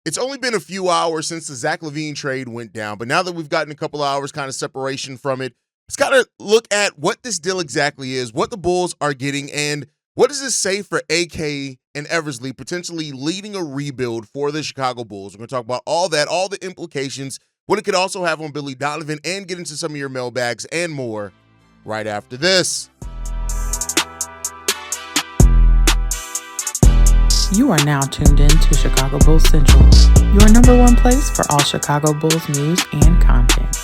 It's only been a few hours since the Zach LaVine trade went down, but now that we've gotten a couple hours kind of separation from it, let's got to look at what this deal exactly is, what the Bulls are getting, and what does this say for AK and Eversley potentially leading a rebuild for the Chicago Bulls. We're going to talk about all that, all the implications, what it could also have on Billy Donovan, and get into some of your mailbags and more right after this. You are now tuned in to Chicago Bulls Central, your number one place for all Chicago Bulls news and content.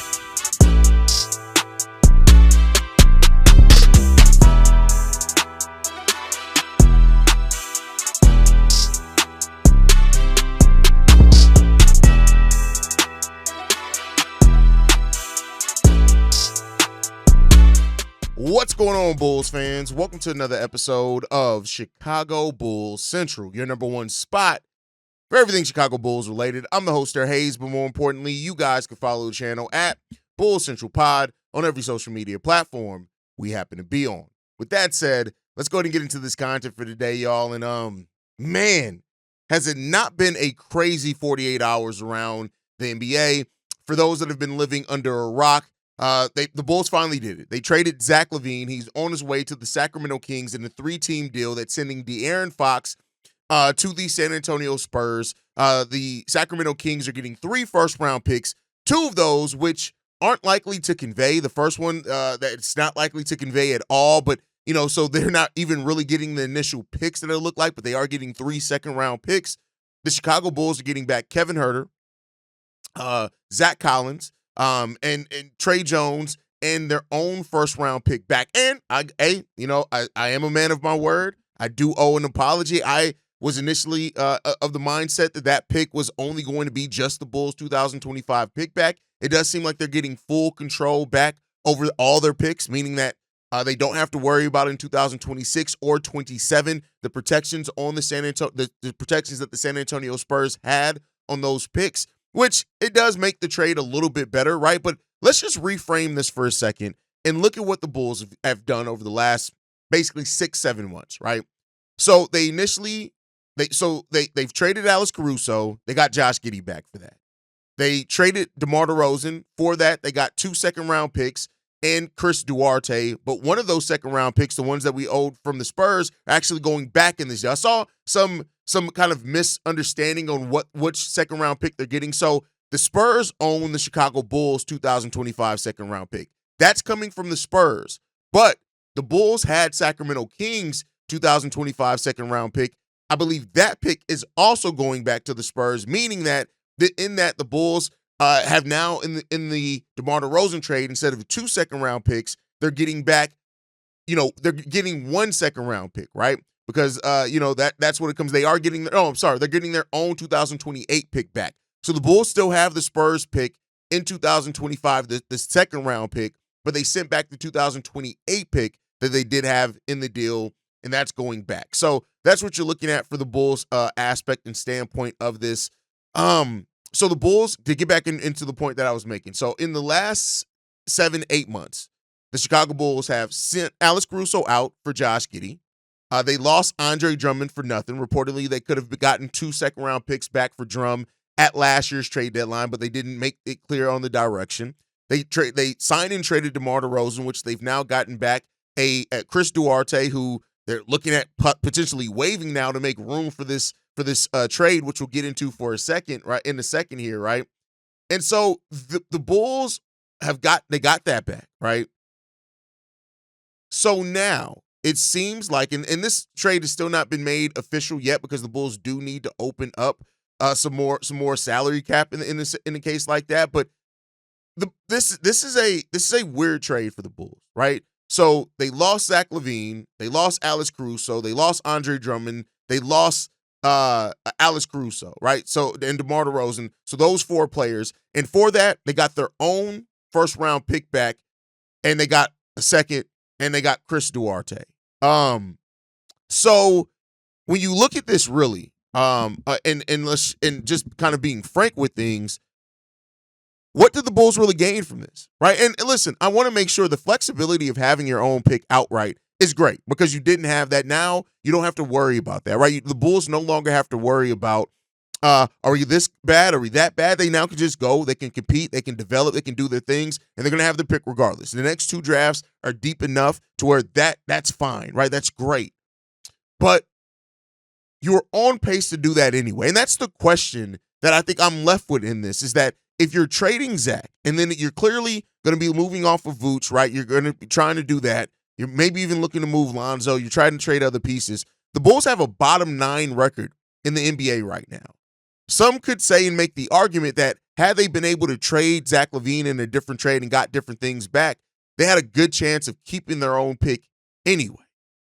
What's going on, Bulls fans? Welcome to another episode of Chicago Bulls Central, your number one spot for everything Chicago Bulls related. I'm the host there, Hayes, but more importantly, you guys can follow the channel at Bulls Central Pod on every social media platform we happen to be on. With that said, let's go ahead and get into this content for today, y'all. And man, has it not been a crazy 48 hours around the NBA? For those that have been living under a rock, the Bulls finally did it. They traded Zach LaVine. He's on his way to the Sacramento Kings in a 3-team deal that's sending De'Aaron Fox to the San Antonio Spurs. The Sacramento Kings are getting 3 first-round picks, 2 of those which aren't likely to convey. The first one that's not likely to convey at all, but so they're not even really getting the initial picks that it look like, but they are getting 3 second-round picks. The Chicago Bulls are getting back Kevin Huerter, Zach Collins, and Tre Jones, and their own first-round pick back. And I am a man of my word. I do owe an apology. I was initially of the mindset that pick was only going to be just the Bulls' 2025 pick back. It does seem like they're getting full control back over all their picks, meaning that they don't have to worry about in 2026 or 27 the protections on the protections that the San Antonio Spurs had on those picks, which it does make the trade a little bit better, right? But let's just reframe this for a second and look at what the Bulls have done over the last basically 6-7 months, right? So they've traded Alex Caruso. They got Josh Giddey back for that. They traded DeMar DeRozan. For that, they got 2 second-round picks and Chris Duarte. But one of those second-round picks, the ones that we owed from the Spurs, are actually going back in this year. I saw some kind of misunderstanding on which second-round pick they're getting. So the Spurs own the Chicago Bulls 2025 second-round pick. That's coming from the Spurs. But the Bulls had Sacramento Kings 2025 second-round pick. I believe that pick is also going back to the Spurs, meaning that the Bulls have now in the DeMar DeRozan trade, instead of 2 second-round picks, they're getting back, they're getting 1 second-round pick, right? Because that's what it comes. They're getting their own 2028 pick back. So the Bulls still have the Spurs pick in 2025, the second-round pick, but they sent back the 2028 pick that they did have in the deal, and that's going back. So that's what you're looking at for the Bulls aspect and standpoint of this. So the Bulls, to get back into the point that I was making, so in the last 7-8 months, the Chicago Bulls have sent Alex Caruso out for Josh Giddey. They lost Andre Drummond for nothing. Reportedly, they could have gotten 2 second-round picks back for Drum at last year's trade deadline, but they didn't make it clear on the direction. They signed and traded DeMar DeRozan, which they've now gotten back a Chris Duarte, who they're looking at potentially waiving now to make room for this trade, which we'll get into for a second, right? In a second here, right? And so the Bulls got that back, right? So now it seems like, and this trade has still not been made official yet because the Bulls do need to open up some more salary cap in a case like that. But this is a weird trade for the Bulls, right? So they lost Zach LaVine, they lost Alex Caruso, they lost Andre Drummond, they lost Alex Caruso, right? So and DeMar DeRozan. So those 4 players, and for that they got their own first-round pick back, and they got a second, and they got Chris Duarte. So when you look at this, really, and just kind of being frank with things, what did the Bulls really gain from this, right? And listen, I want to make sure the flexibility of having your own pick outright is great because you didn't have that. Now you don't have to worry about that, right? The Bulls no longer have to worry about Are we this bad? Are we that bad? They now can just go. They can compete. They can develop. They can do their things, and they're going to have the pick regardless. The next 2 drafts are deep enough to where that's fine, right? That's great. But you're on pace to do that anyway. And that's the question that I think I'm left with in this, is that if you're trading Zach, and then you're clearly going to be moving off of Vooch, right? You're going to be trying to do that. You're maybe even looking to move Lonzo. You're trying to trade other pieces. The Bulls have a bottom 9 record in the NBA right now. Some could say and make the argument that had they been able to trade Zach LaVine in a different trade and got different things back, they had a good chance of keeping their own pick anyway.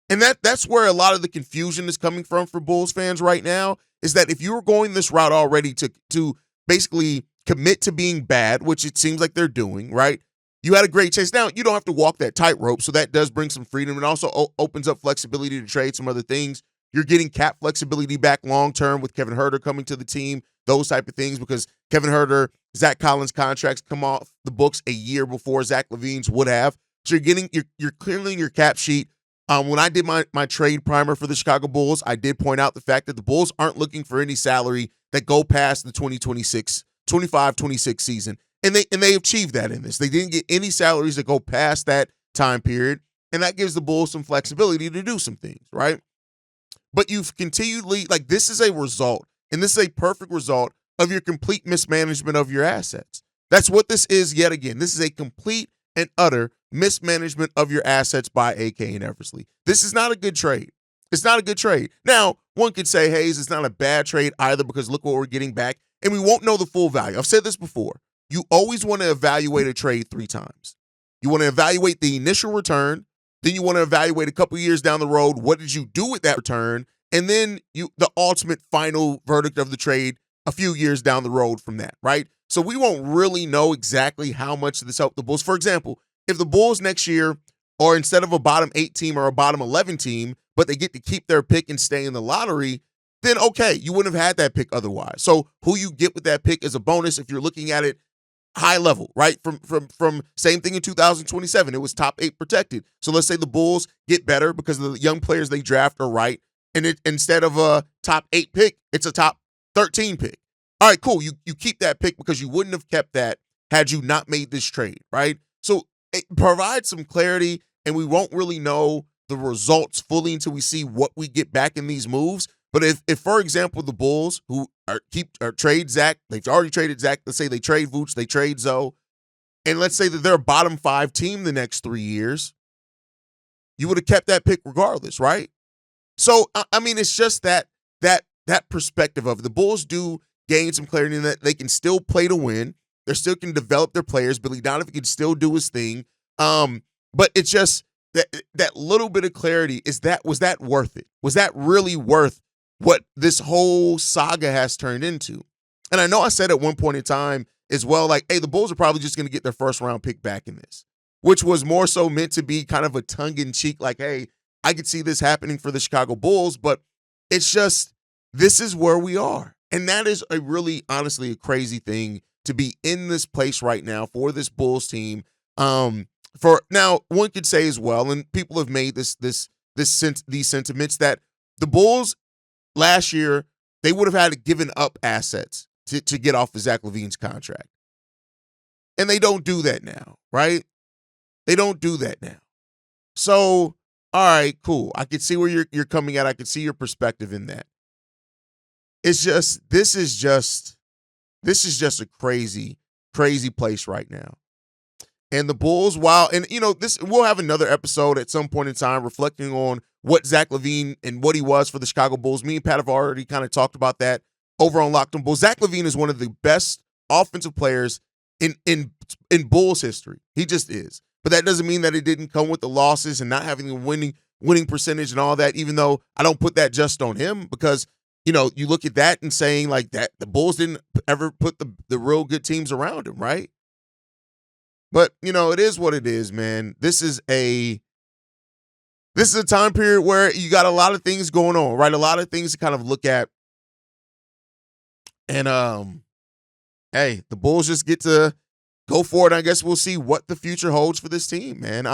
And that's where a lot of the confusion is coming from for Bulls fans right now, is that if you were going this route already to basically commit to being bad, which it seems like they're doing, right? You had a great chance. Now, you don't have to walk that tightrope, so that does bring some freedom. It also opens up flexibility to trade some other things. You're getting cap flexibility back long-term with Kevin Huerter coming to the team, those type of things, because Kevin Huerter, Zach Collins contracts come off the books a year before Zach LaVine's would have. So you're clearing your cap sheet. When I did my trade primer for the Chicago Bulls, I did point out the fact that the Bulls aren't looking for any salary that go past the 25-26 season. And they achieved that in this. They didn't get any salaries that go past that time period, and that gives the Bulls some flexibility to do some things, right? But you've continually, like, this is a result, and this is a perfect result of your complete mismanagement of your assets. That's what this is yet again. This is a complete and utter mismanagement of your assets by AK and Eversley. This is not a good trade. It's not a good trade. Now, one could say, Hayes, it's not a bad trade either, because look what we're getting back, and we won't know the full value. I've said this before. You always want to evaluate a trade 3 times. You want to evaluate the initial return, then you want to evaluate a couple years down the road, what did you do with that return, and then the ultimate final verdict of the trade a few years down the road from that, right? So we won't really know exactly how much this helped the Bulls. For example, if the Bulls next year are, instead of a bottom 8 team or a bottom 11 team, but they get to keep their pick and stay in the lottery, then okay, you wouldn't have had that pick otherwise. So who you get with that pick is a bonus if you're looking at it high level, right? From same thing in 2027. It was top 8 protected. So let's say the Bulls get better because the young players they draft are right, and instead of a top 8 pick, it's a top 13 pick. All right, cool. You keep that pick because you wouldn't have kept that had you not made this trade, right? So it provides some clarity, and we won't really know the results fully until we see what we get back in these moves. But if for example, the Bulls who trade Zach, they've already traded Zach. Let's say they trade Vooch, they trade Zoe, and let's say that they're a bottom 5 team the next 3 years, you would have kept that pick regardless, right? So I mean, it's just that perspective of it. The Bulls do gain some clarity in that they can still play to win. They still can develop their players. Billy Donovan can still do his thing. But it's just that little bit of clarity. Was that worth it? Was that really worth what this whole saga has turned into? And I know I said at one point in time as well, like, hey, the Bulls are probably just going to get their first round pick back in this, which was more so meant to be kind of a tongue-in-cheek, like, hey, I could see this happening for the Chicago Bulls, but it's just, this is where we are. And that is a really, honestly, a crazy thing to be in this place right now for this Bulls team. For now, one could say as well, and people have made these sentiments, that the Bulls last year, they would have had to given up assets to get off of Zach LaVine's contract. And they don't do that now, right? They don't do that now. So, all right, cool. I can see where you're coming at. I can see your perspective in that. It's just, this is just a crazy, crazy place right now. And the Bulls, we'll have another episode at some point in time reflecting on what Zach LaVine and what he was for the Chicago Bulls. Me and Pat have already kind of talked about that over on Locked on Bulls. Zach LaVine is one of the best offensive players in Bulls history. He just is. But that doesn't mean that it didn't come with the losses and not having the winning percentage and all that, even though I don't put that just on him, because, you look at that and saying like that, the Bulls didn't ever put the real good teams around him, right? But, it is what it is, man. This is a time period where you got a lot of things going on, right? A lot of things to kind of look at. And, hey, the Bulls just get to go for it. I guess we'll see what the future holds for this team, man.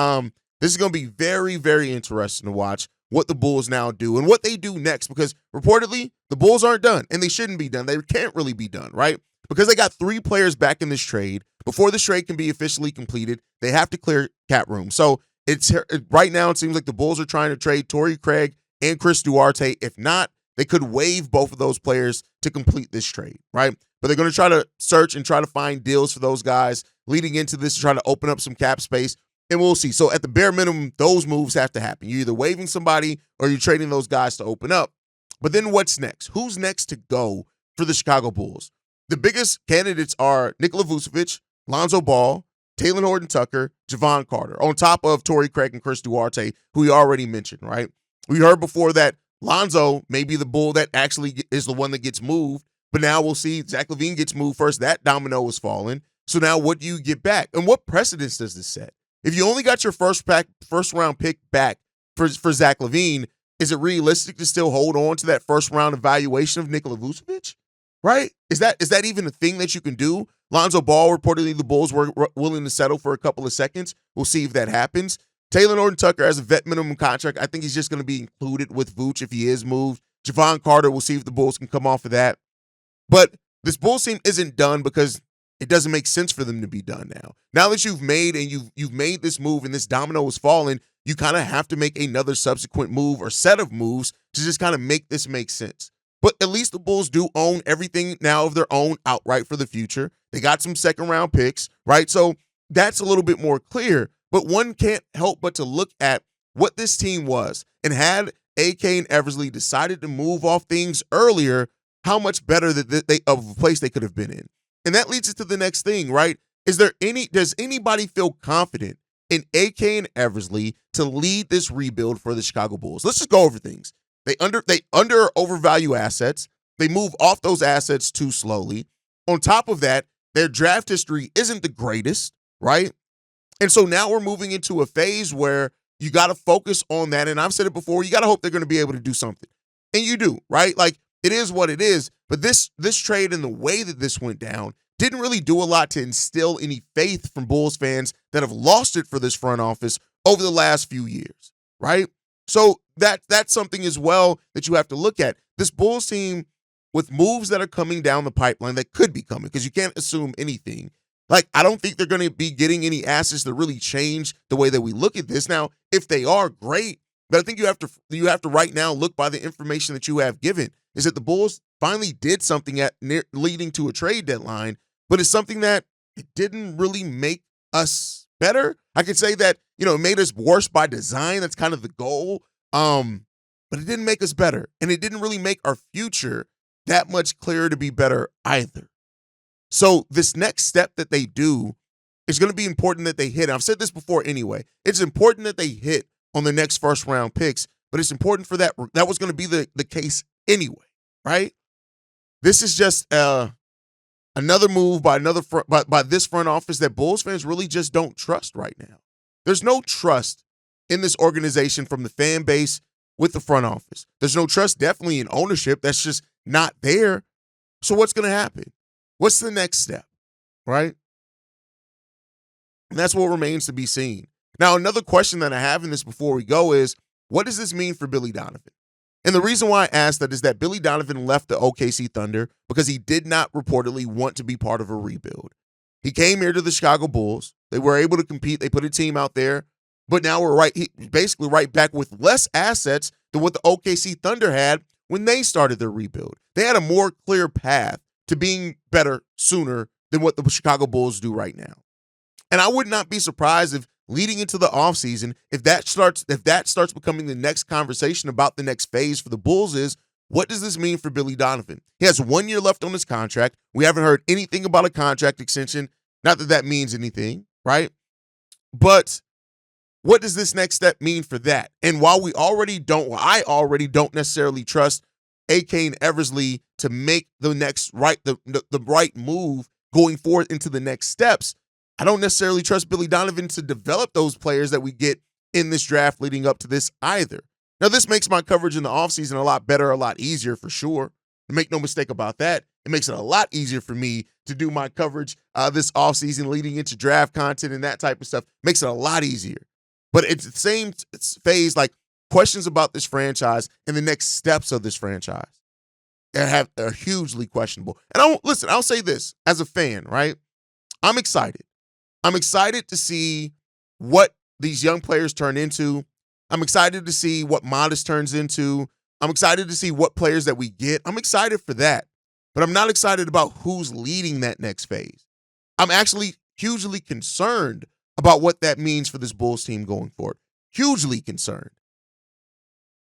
This is going to be very, very interesting to watch. what the Bulls now do and what they do next, because reportedly the Bulls aren't done, and they shouldn't be done. They can't really be done, right? Because they got 3 players back in this trade. Before the trade can be officially completed, they have to clear cap room. So it's right now it seems like the Bulls are trying to trade Torrey Craig and Chris Duarte. If not, they could waive both of those players to complete this trade, right? But they're going to try to search and try to find deals for those guys leading into this to try to open up some cap space, and we'll see. So at the bare minimum, those moves have to happen. You're either waiving somebody or you're trading those guys to open up. But then what's next? Who's next to go for the Chicago Bulls? The biggest candidates are Nikola Vucevic, Lonzo Ball, Talen Horton-Tucker, Javon Carter, on top of Torrey Craig and Chris Duarte, who we already mentioned, right? We heard before that Lonzo may be the Bull that actually is the one that gets moved, but now we'll see Zach LaVine gets moved first. That domino was falling. So now what do you get back? And what precedence does this set? If you only got your first round pick back for Zach LaVine, is it realistic to still hold on to that first round evaluation of Nikola Vucevic? Right? Is that even a thing that you can do? Lonzo Ball, reportedly the Bulls were willing to settle for a couple of seconds. We'll see if that happens. Talen Horton-Tucker has a vet minimum contract. I think he's just going to be included with Vooch if he is moved. Javon Carter, we'll see if the Bulls can come off of that. But this Bulls team isn't done because it doesn't make sense for them to be done now. Now that you've made this move and this domino is falling, you kind of have to make another subsequent move or set of moves to just kind of make this make sense. But at least the Bulls do own everything now of their own outright for the future. They got some second-round picks, right? So that's a little bit more clear. But one can't help but to look at what this team was. And had AK and Eversley decided to move off things earlier, how much better that of a place they could have been in. And that leads us to the next thing, right? Does anybody feel confident in AK and Eversley to lead this rebuild for the Chicago Bulls? Let's just go over things. They overvalue assets. They move off those assets too slowly. On top of that, their draft history isn't the greatest, right? And so now we're moving into a phase where you got to focus on that. And I've said it before, you got to hope they're going to be able to do something. And you do, right? Like, it is what it is. But this trade and the way that this went down didn't really do a lot to instill any faith from Bulls fans that have lost it for this front office over the last few years, right? So that's something as well that you have to look at. This Bulls team, with moves that are coming down the pipeline that could be coming, because you can't assume anything. Like, I don't think they're going to be getting any assets that really change the way that we look at this. Now, if they are, great. But I think you have to right now look by the information that you have given, is that the Bulls finally did something leading to a trade deadline, but it's something that it didn't really make us better. I could say that, it made us worse by design. That's kind of the goal. But it didn't make us better. And it didn't really make our future that much clearer to be better either. So this next step that they do is going to be important that they hit. And I've said this before anyway. It's important that they hit on the next first round picks, but it's important for that. That was going to be the case anyway, right? This is just another move by this front office that Bulls fans really just don't trust right now. There's no trust in this organization from the fan base with the front office. There's no trust definitely in ownership. That's just not there. So what's going to happen? What's the next step, right? And that's what remains to be seen. Now, another question that I have in this before we go is, what does this mean for Billy Donovan? And the reason why I asked that is that Billy Donovan left the OKC Thunder because he did not reportedly want to be part of a rebuild. He came here to the Chicago Bulls. They were able to compete. They put a team out there. But now we're basically right back with less assets than what the OKC Thunder had when they started their rebuild. They had a more clear path to being better sooner than what the Chicago Bulls do right now. And I would not be surprised if leading into the offseason, if that starts becoming the next conversation about the next phase for the Bulls is, what does this mean for Billy Donovan? He has 1 year left on his contract. We haven't heard anything about a contract extension. Not that that means anything, right? But what does this next step mean for that? And while I already don't necessarily trust AK and Eversley to make the next the right move going forward into the next steps, I don't necessarily trust Billy Donovan to develop those players that we get in this draft leading up to this either. Now, this makes my coverage in the offseason a lot better, a lot easier for sure. Make no mistake about that. It makes it a lot easier for me to do my coverage this offseason leading into draft content and that type of stuff. Makes it a lot easier. But it's the same phase, like questions about this franchise and the next steps of this franchise that are hugely questionable. And I'll say this as a fan, right? I'm excited. I'm excited to see what these young players turn into. I'm excited to see what Modest turns into. I'm excited to see what players that we get. I'm excited for that. But I'm not excited about who's leading that next phase. I'm actually hugely concerned about what that means for this Bulls team going forward. Hugely concerned.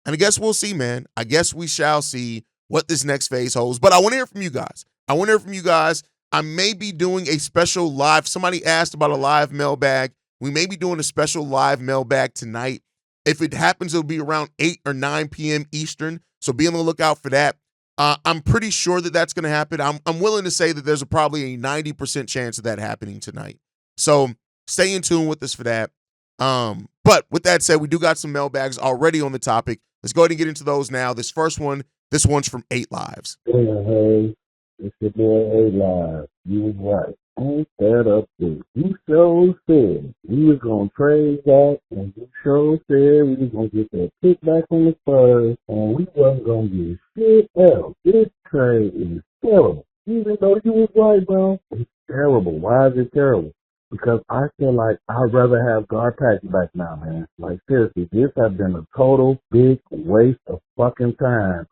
And I guess we'll see, man. I guess we shall see what this next phase holds. But I want to hear from you guys. I may be doing a special live. Somebody asked about a live mailbag. We may be doing a special live mailbag tonight. If it happens, it'll be around 8 or 9 p.m. Eastern. So be on the lookout for that. I'm pretty sure that that's going to happen. I'm willing to say that there's probably a 90% chance of that happening tonight. So stay in tune with us for that. But with that said, we do got some mailbags already on the topic. Let's go ahead and get into those now. This one's from 8 Lives. Hey, it's your boy 8 Lives. You was right. Ain't that up there? You sure said we was going to trade that, and you sure said we was going to get that pick back on the Spurs, and we wasn't going to get shit else. This trade is terrible. Even though you was right, bro, it's terrible. Why is it terrible? Because I feel like I'd rather have guard pack back now, man. Like, seriously, this has been a total big waste of fucking time.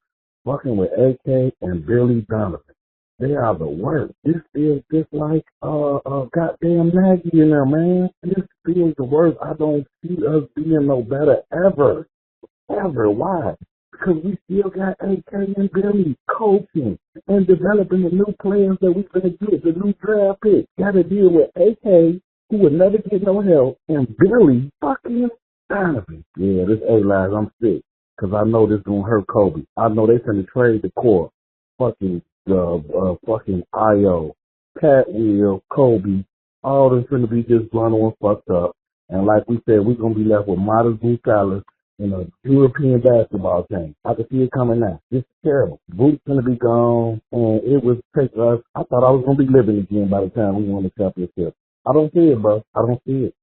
Fucking with AK and Billy Donovan. They are the worst. This feels just like goddamn Nagy in there, man. This feels the worst. I don't see us being no better ever. Ever. Why? Because we still got AK and Billy coaching and developing the new players that we're going to get, the new draft pick. Got to deal with AK, who would never get no help, and Billy fucking Donovan. Yeah, this 8 Lives, I'm sick. Because I know this going to hurt Kobe. I know they finna trade the core. Fucking IO, Pat Will, Kobe, all them finna be just blown and fucked up. And like we said, we're going to be left with Modest Blue Collars in a European basketball team. I can see it coming now. This is terrible. Boots going to be gone, and it was take us. I thought I was going to be living again by the time we won the championship. I don't see it, bro. I don't see it.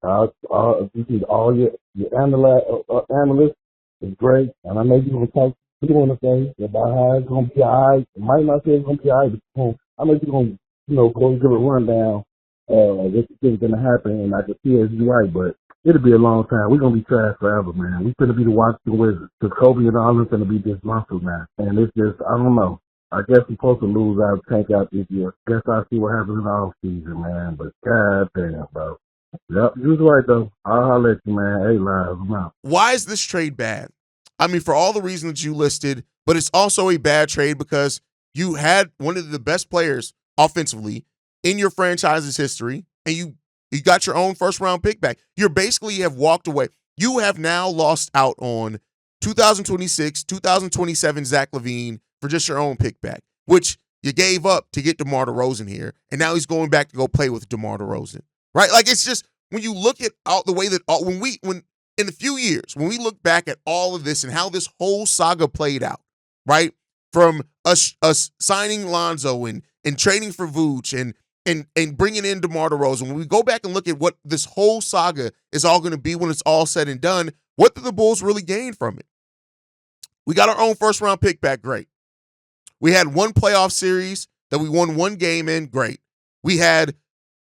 You see all your analysts is great, and I know you're going to talk to on the thing about how it's going to be all right. It might not say it's going to be all right, but I know you're going to, go give a rundown what you think is going to happen, and I can see it, you're right, but it'll be a long time. We're going to be trash forever, man. We're going to be the Washington Wizards. Because Kobe and all is going to be disgruntled now. And it's just, I don't know. I guess we're supposed to lose our tank out this year. Guess I'll see what happens in the off season, man. But god damn, bro. Yep, you was right, though. I'll holler at you, man. 8 Lives, I'm out. Why is this trade bad? I mean, for all the reasons you listed, but it's also a bad trade because you had one of the best players offensively in your franchise's history, and you got your own first-round pick back. You have walked away. You have now lost out on 2026, 2027 Zach LaVine for just your own pick back, which you gave up to get DeMar DeRozan here, and now he's going back to go play with DeMar DeRozan, right? Like, it's just, when you look at all the way that, when in a few years, when we look back at all of this and how this whole saga played out, right? From us signing Lonzo and trading for Vooch and bringing in DeMar DeRozan, when we go back and look at what this whole saga is all going to be when it's all said and done, what did the Bulls really gain from it? We got our own first-round pick back, great. We had one playoff series that we won one game in, great. We had,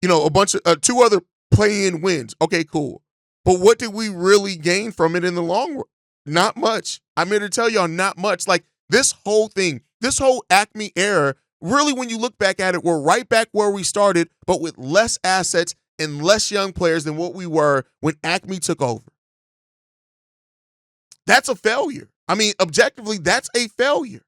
a bunch of 2 other play-in wins, okay, cool. But what did we really gain from it in the long run? Not much. I'm here to tell y'all, not much. Like, this whole thing, this whole Acme era, really, when you look back at it, we're right back where we started, but with less assets and less young players than what we were when Acme took over. That's a failure. I mean, objectively, that's a failure.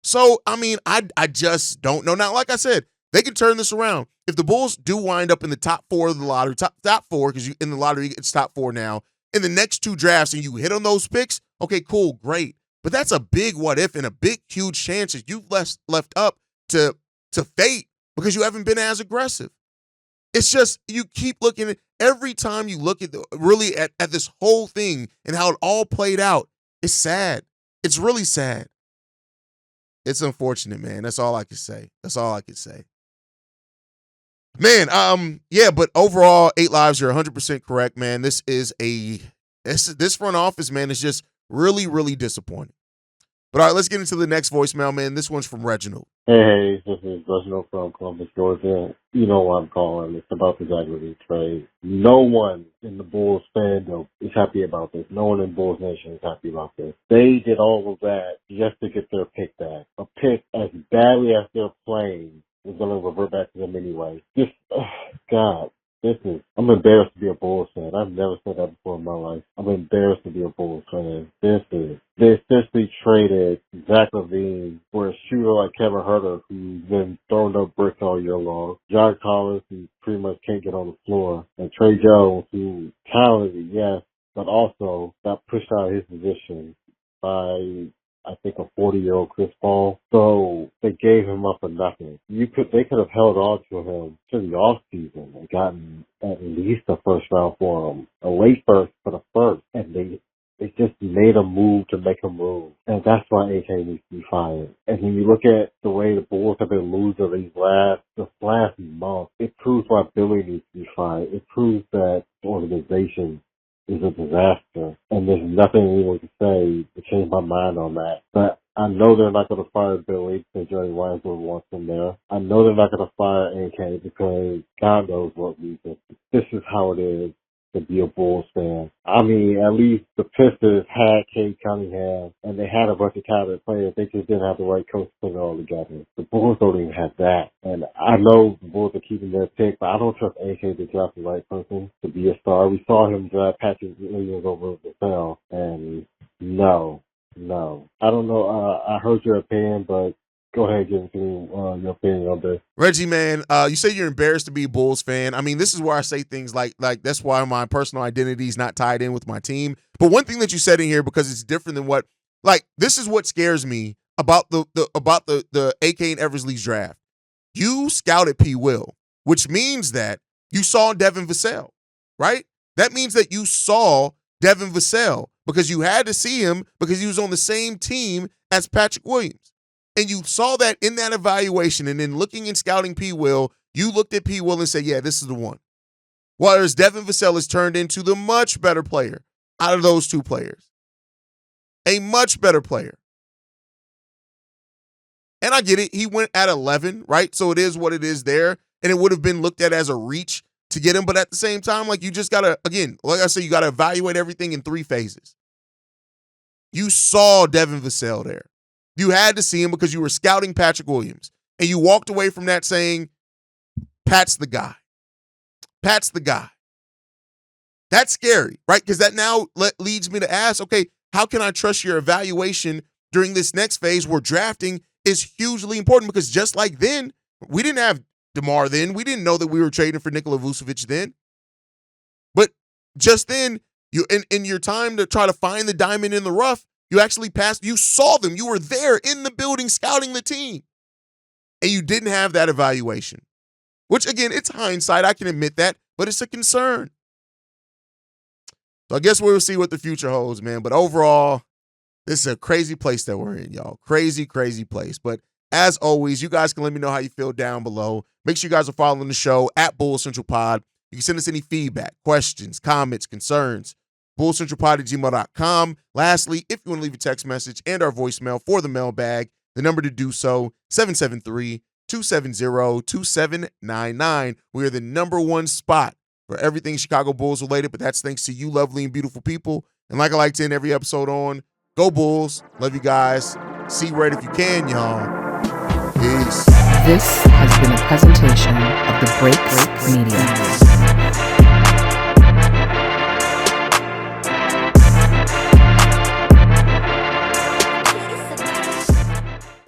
So, I mean, I just don't know. Now, like I said, they can turn this around. If the Bulls do wind up in the top 4 of the lottery, top 4, because in the lottery it's top 4 now, in the next 2 drafts and you hit on those picks, okay, cool, great. But that's a big what if and a big, huge chance that you've left up to fate because you haven't been as aggressive. It's just, you keep looking at, every time you look at at this whole thing and how it all played out, it's sad. It's really sad. It's unfortunate, man. That's all I can say. Man, yeah, but overall, 8 Lives, you're 100% correct, man. This front office, man, is just Really, really disappointing. But all right, let's get into the next voicemail, man. This one's from Reginald. Hey, this is Reginald from Columbus, Georgia. You know why I'm calling. It's about the Zach LaVine trade. No one in the Bulls fandom is happy about this. No one in Bulls Nation is happy about this. They did all of that just to get their pick back. A pick as badly as they're playing is going to revert back to them anyway. Just, God. I'm embarrassed to be a Bulls fan. I've never said that before in my life. I'm embarrassed to be a Bulls fan. They essentially traded Zach LaVine for a shooter like Kevin Huerter, who's been throwing up bricks all year long. John Collins, who pretty much can't get on the floor. And Tre Jones, who talented, yes, but also got pushed out of his position by, I think, a 40-year-old Chris Paul. So they gave him up for nothing. They could have held on to him to the offseason and gotten at least a first round for him, a late first for the first, and they just made a move to make a move. And that's why AK needs to be fired. And when you look at the way the Bulls have been losing this last month, it proves why Billy needs to be fired. It proves that the organization is a disaster, and there's nothing anyone can say to change my mind on that. But I know they're not going to fire Billy because Jerry Reinsdorf wants him there. I know they're not going to fire AK because God knows what reason. This is how it is to be a Bulls fan. I mean, at least the Pistons had Cade Cunningham, and they had a bunch of talented players. They just didn't have the right coach to put it all together. The Bulls don't even have that. And I know the Bulls are keeping their pick, but I don't trust AK to draft the right person to be a star. We saw him draft Patrick Williams over Vassell, and no. I don't know. I heard your opinion, but go ahead, give me your opinion on this. Reggie, man, you say you're embarrassed to be a Bulls fan. I mean, this is where I say things like that's why my personal identity is not tied in with my team. But one thing that you said in here, because it's different than what, this is what scares me about the AK and Eversley's draft. You scouted P. Will, which means that you saw Devin Vassell, right? That means that you saw Devin Vassell because you had to see him because he was on the same team as Patrick Williams. And you saw that in that evaluation, and then looking and scouting P. Will, you looked at P. Will and said, yeah, this is the one. Whereas Devin Vassell has turned into the much better player out of those two players. A much better player. And I get it. He went at 11, right? So it is what it is there. And it would have been looked at as a reach to get him. But at the same time, you just got to, again, like I said, you got to evaluate everything in 3 phases. You saw Devin Vassell there. You had to see him because you were scouting Patrick Williams. And you walked away from that saying, Pat's the guy. Pat's the guy. That's scary, right? Because that now leads me to ask, okay, how can I trust your evaluation during this next phase where drafting is hugely important? Because just like then, we didn't have DeMar then. We didn't know that we were trading for Nikola Vucevic then. But just then, in your time to try to find the diamond in the rough, you actually passed, you saw them. You were there in the building scouting the team. And you didn't have that evaluation. Which, again, it's hindsight. I can admit that. But it's a concern. So I guess we'll see what the future holds, man. But overall, this is a crazy place that we're in, y'all. Crazy, crazy place. But as always, you guys can let me know how you feel down below. Make sure you guys are following the show at Bulls Central Pod. You can send us any feedback, questions, comments, concerns. bullcentralpod@gmail.com. Lastly, if you want to leave a text message and our voicemail for the mailbag, the number to do so, 773-270-2799. We are the #1 spot for everything Chicago Bulls related, but that's thanks to you lovely and beautiful people. And like I like to end every episode on, go Bulls. Love you guys. See red if you can, y'all. Peace. This has been a presentation of the Break Media.